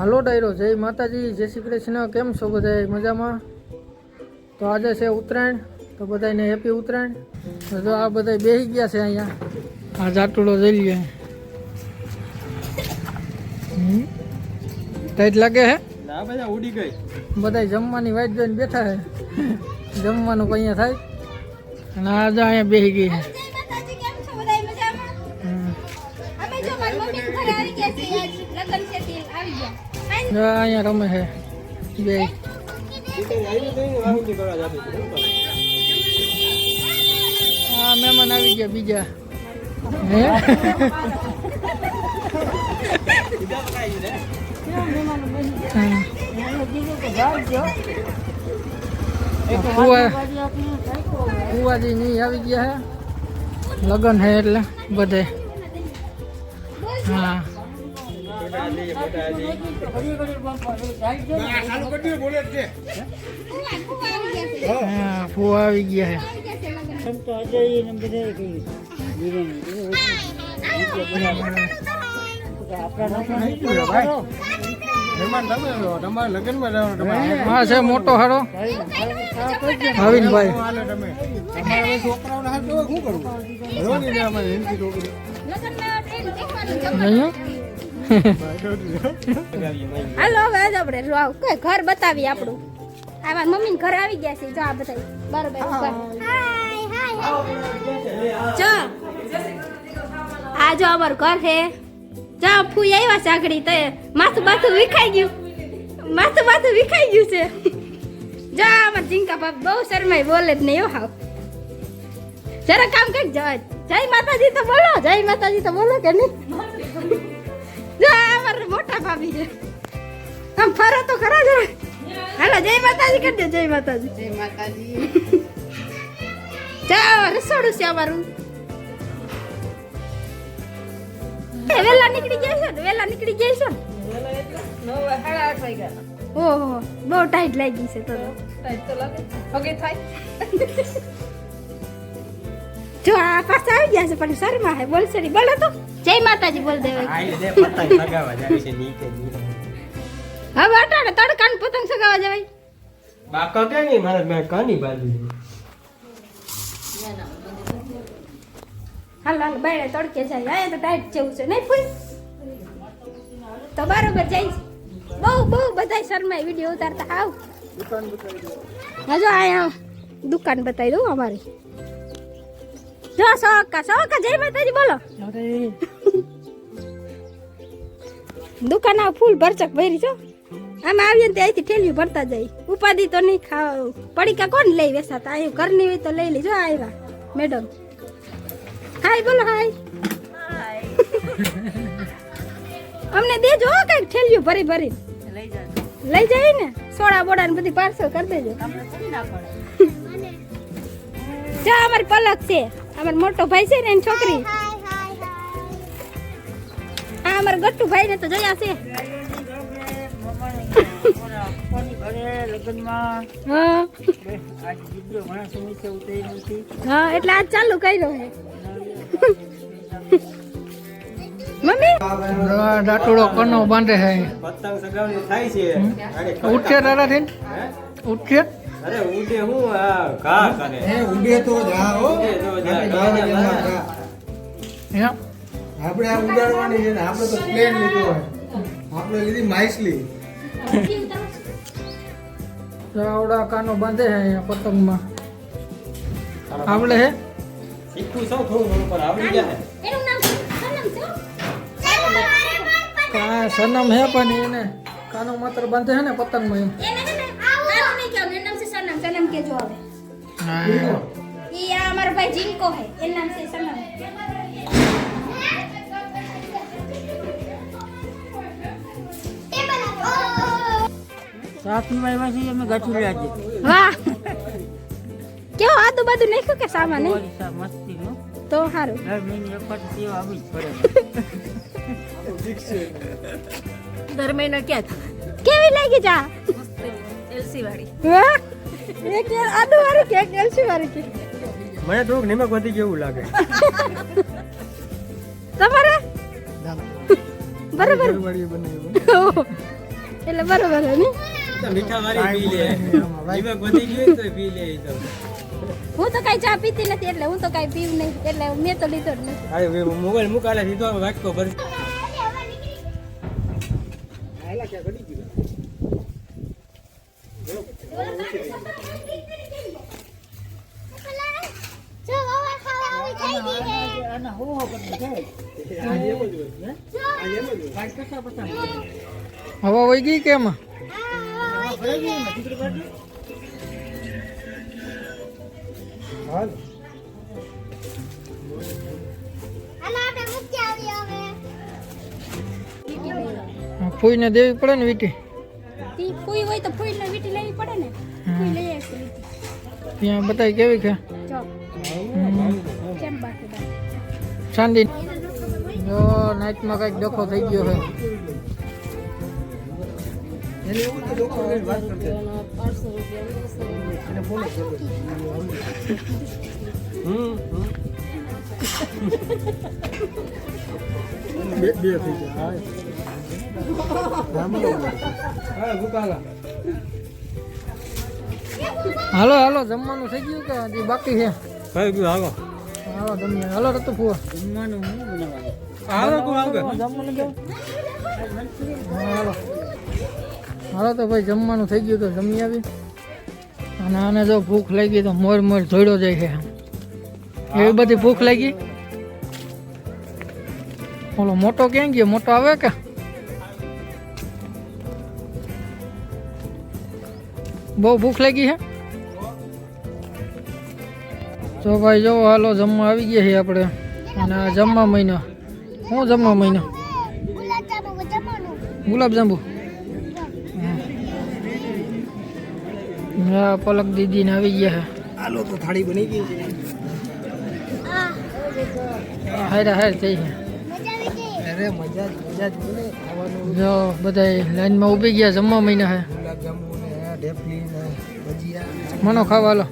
હાલો ડાયરો, જય માતાજી, જય શ્રી કૃષ્ણ. કેમ છો બધા? મજામાં? તો આજે છે ઉત્તરાયણ, તો બધાને હેપી ઉત્તરાયણ. તો આ બધા બેસી ગયા છે અહીંયા. આ જાટુડો જઈ લઈએ. ટાઈટ લાગે હે? ના બધા ઉડી ગઈ. બધા જમવાની વાટ જોઈને બેઠા છે. જમવાનું કઈ અહીંયા થાય અને આજે અહીંયા બેસી ગઈ છે. અહીંયા રમે છે બે. હા, મહેમાન આવી ગયા બીજા. હે ફુવાજી ની આવી ગયા હે. લગન હે એટલે બધે. હા, ફુવા આવી ગયા હે. હા છે મોટો હારો ભાવિનભાઈ. હાલો હવે આપણે ઘર બતાવી આપણું. આ મમ્મી ઘર આવી ગયા છે. જો આ બધા બરોબર જો આ જો અમારું ઘર છે. જો ફૂઈ આવ્યા છે આગળ. તો માથું બાથું વિખાઈ ગયું. માથું વિખાઈ ગયું છે. જો અમાર જીંકા બાપ બહુ શરમાઈ બોલે જ નહીં. હાવ જરા કામ કઈ જય માતાજી તો બોલો. જય માતાજી તો બોલો કે નહીં? જો અમાર મોટા ભાભી છે. આમ ફરો તો ખરા જરા. હાલો જય માતાજી કરજો. જય માતાજી. જય માતાજી. જા રસોડું છે અમારું. વેલા નીકળી જાય છે. વેલા નીકળી જાય છે. 9:30 વાગ્યા. ઓહો બહુ ટાઈટ લાગી છે. તો ટાઈટ તો લાગે. ઓકે થાય. જો આ પાછા આવી ગયા છે પણ શર્મા હે. બોલશે નહીં. બોલો તો જય માતાજી બોલ દેવાય. આઈ દે પતંગ સગાવા જાય છે નીચે. હવે અટાણે તડકાને પતંગ સગાવા જવાય. બાકા કે નહીં મારે મે કાની બાજુ. હાલ બાયણે તડકે જાય. અહીંયા તો ટાઈટ જેવું છે નહીં ફૂલ? તો બરોબર જાય છે. બહુ બધા શર્માય વિડીયો ઉતારતા. આવ હજો અહીંયા દુકાન બતાવી દઉં અમારી. જો સોકા જય માતાજી બોલો. દુકાન આ ફૂલ ભરચક ભરી છો. આમાં આવીએ ને ત્યાંથી ઠેલિયું ભરતા જાય. ઉપાધિ તો નહીં. પડીકા કોણ લઈ વેસાતા? અહીં ઘરની હોય તો લઈ લીજો. આવ્યા મેડમ. હાય બોલો. હાય અમને દેજો કઈક ઠેલિયું ભરી લઈ જાય ને. સોડા બોડા ને બધી પાર્સલ કરી દેજો. જો અમારી પલક છે. અમારો મોટો ભાઈ છે ને એની છોકરી. હા અમારા ગટ્ટુ ભાઈ ને તો જોયા છે. હા એટલે આજ ચાલુ કર્યો હે મમ્મી. ડાટુડો કનો બાંધે છે. પતંગ સગાવની થાય છે. ઉઠે દાદા થઈને ઉઠે. અરે ઉડે હું આ ઘા કરે. ઉડે તો જા હો. એમ આપણે આ ઉડાડવાની છે ને. આપણે તો પ્લેન લીધો હોય. આપણે લીધી માઇસલી. આવડા કાનો બાંધે છે અહીંયા પતંગમાં. આવડે હે શીખવું સૌ થોડું પર આવડી જાય. એનું નામ સનમ છે. કા સનમ હે પણ એને કાનો માત્ર બાંધે છે ને પતંગમાં. એમ એને છે ને આવું નહીં કેવું. એનું નામ છે સનમ કે જો આવે. હા ઈ આ અમારો ભાઈ જીંકો હે. એનું નામ છે સનમ. સાત ની વાય છે અમે ગાઠી રહ્યા છે. વાહ કેવો આદુ બાદુ નાખ્યું કે સામાન નહીં? મસ્તી નો તો સારું. દર મહિને એક વાર સેવા આવી જ પડે. દર મહિને ક્યાં કેવી લાગી જા? એલસી વાળી. વાહ એક આદુ વાળી કે એક એલસી વાળી કે? મને થોડુંક નિમક વધી જેવું લાગે. તમારે બરોબર ઘરવાળીએ બનાવ્યું. એટલે બરોબર હે ને તો મીઠા વાળી પી લે નિમક વધી ગયું તો પી લે ઈ તો હું તો કાંઈ ચા પીતી નથી એટલે હું તો કાંઈ પીવું નહીં એટલે મેં તો લીધો જ નથી અરે મોબાઈલ મુકાલે દીધો વાટકો ભરી આના હો કરી દે પાંચ પચાસ પચાસ હવા વહી ગઈ કેમ હાલ. ફૂઈને દેવી પડે ને વીટી તી ફૂઈ હોય તો ફૂઈને વીટી લેવી પડે ને ફૂઈ લઈ આવશે વીટી ત્યાં બતાવી કેવી છે જો કેમ બાકી બા ચાંદી જો નાઇટમાં કઈક ડખો થઈ ગયો છે એને એવું તો લોકો એને વાત કરશે. એને બોલો બોલો. બે બે થઈ ગયા. હા બરોબર. હા મુકાલા હાલો હાલો જમવાનું થઈ ગયું કે હજી બાકી છે કઈ ગયું હાલો હાલો જમીએ હાલો રતો ફુવા જમવાનું હું બનાવવાનું હાલો તું આવ કે હાલો હાલો તો ભાઈ જમવાનું થઈ ગયું તો જમી આવી અને આને જો ભૂખ લાગી તો મોર મોર જોડ્યો જાય છે એવી બધી ભૂખ લાગી ઓલો મોટો ક્યાં ગયો મોટો આવે કે બહુ ભૂખ લાગી છે તો ભાઈ જો હાલો જમવા આવી ગયા છીએ આપણે અને આ જમવા મહિનો શું જમવા મહિનો ગુલાબજાંબુ હા પલક દીદી ને આવી ગયા હાલો તો થાળી બની ગઈ છે. છે હાયરા હાયર થઈ છે અરે મજા જ બોલે ખાવાનું. જો બધા લાઈનમાં ઊભી ગયા જમવા મહિના છે ગુલાબજાંબુ ને ઢેફલી ને ભજીયા. મનો ખાવા હાલો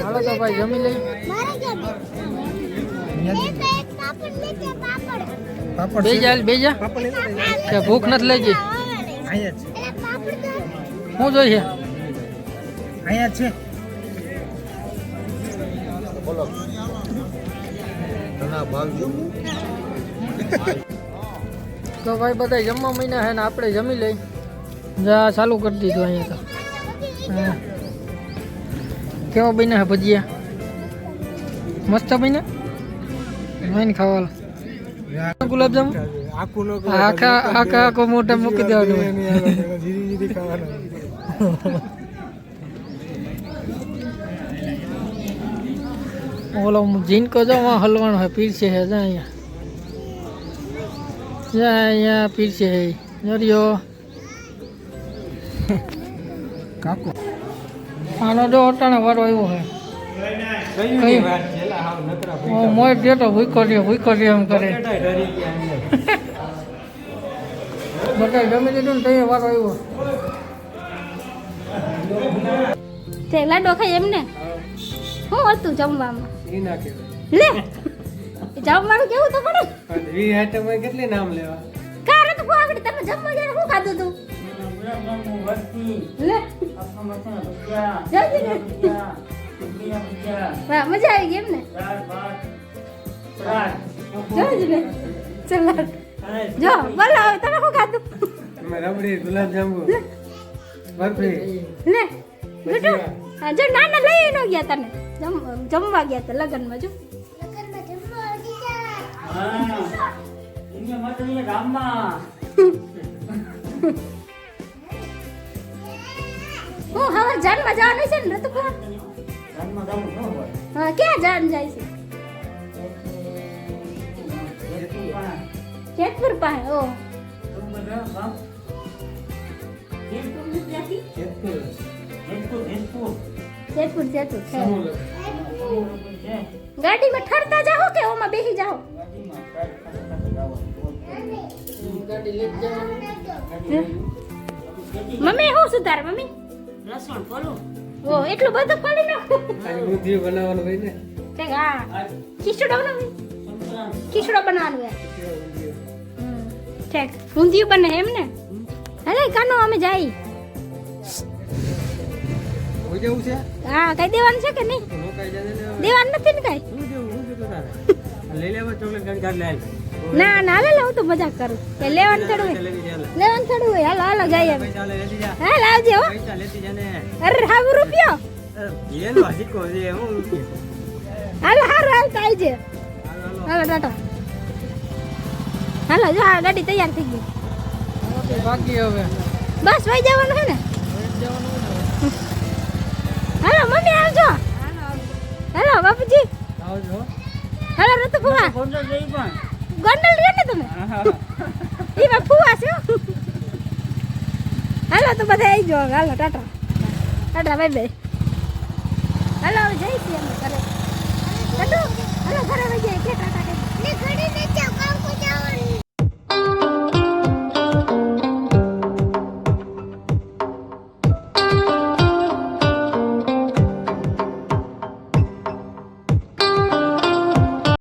હાલો તો ભાઈ જમી લઈ પાપડ બે જા બે જા પાપડ લેતા જાય. કે ભૂખ નથી લાગી અહીંયા જ છે. શું જોઈએ અહીંયા જ છે. બોલો ઘણા ભાવજો. તો ભાઈ બધા જમવા મહિના છે ને આપણે જમી લઈ જા ચાલુ કરી દીધું અહીંયા તો હા કેવા બન્યા છે ભજીયા મસ્ત બન્યા નહીં ખાવા ગુલાબજાંબુ આખું નો આખા આખા આખો મોટા મૂકી દેવાનું હોય. ધીરે ધીરે ખાવાનું. ઓલો જીનકો જો માં હલવાનો હે પીરસે હે જા અહીંયા પીરસે હે જરિયો કાકો આનો જો અટાણે વારો આવ્યો હે કઈ વાત છે લા હાવ નકરા મોય દેતો ભૂખો રહ્યો એમ કરે બેટા ડરી ગયા અહીંયા બધા જમી લીધું ને તઈ વારો આવ્યો તે લાડો ખાય એમને શું હતું જમવામાં ઈ નાખે લે જમવાનું કેવું તો પડે પણ વી આઈટમ માં કેટલી નામ લેવા કારે તો આગળ તમે જમવા ગયા શું ખાધું તું ગુલાબજાંબુ વરસી લે આખા મસાલા ભજીયા જલ્દી ને ભજીયા ભજીયા ભજીયા વાહ મજા આવી ગઈ એમને દાળ ભાત સલાડ જોઈ ને ચલો અને જો બોલો હવે તમે શું ખાધું અમે રબડી ગુલાબજાંબુ બરફી લે ગુડુ હા જો નાના લઈ ન ગયા તને જમવા ગયા હતા લગનમાં જો હા અહીંયા મત અહીંયા ગામમાં હું હવે જાનમાં જવાનું છે ને ઋતુ ગામમાં ગામમાં ન હોય હા ક્યાં જાન જાય છે જેતપુર પાસે ઓ જેતપુર જેતપુર છે ગાડીમાં ઠરતા જાઓ કે ઓમાં બેસી જાઓ મમ્મી હું સુધાર મમ્મી લસણ ફોલું ઓ એટલું બધું ખોલી નાખો ખાલી ઊંધિયું બનાવવાનું હોય ને તે હા ખીચડો બનાવી ખીચડો બનાવવાનું હે ઠેક ઊંધિયું બને એમ ને અરે કાનો અમે જાય હોય જવું છે હા કઈ દેવાનું છે કે નહીં તો રોકાઈ જાય ને દેવાનું નથી ને કઈ શું દેવું તારે લઈ લેવા ચોકલેટ ગાડી કાઢ લે ના ના હાલે હું તો મજાક કરું કે લેવાનું થોડું હોય લેવી ચાલે લેવાનું થોડું હોય હાલો હાલો જઈએ અમે. પૈસા લેતી જા હા લાવજે હો પૈસા લેતી જા ને અરે હાવ રૂપિયો એનો હજીકો છે હું રૂપિયા હાલો હારું હાલ તો આવજે હાલો હાલો હાલો ટાટા હાલો જો આ ગાડી તૈયાર થઈ ગઈ આમાંથી બાકી હવે બસ વહી જવાનું છે ને જવાનું હોય હાલો મમ્મી આવજો હાલો બાપુજી આવજો હાલો રતુ ફુવા ફોટો જોઈ પણ ગોંડલ રહ્યો ને તમે એમાં ફુવા છો હાલો તો બધા આવી જાઓ હાલો ટાટા ટાટા બાય બાય હાલો હવે જઈશું અમે ઘરે ટાટુ હાલો ઘરે વહી જાય કે ટાટા કે ઘરે ને જાવ કામ કો જવાનું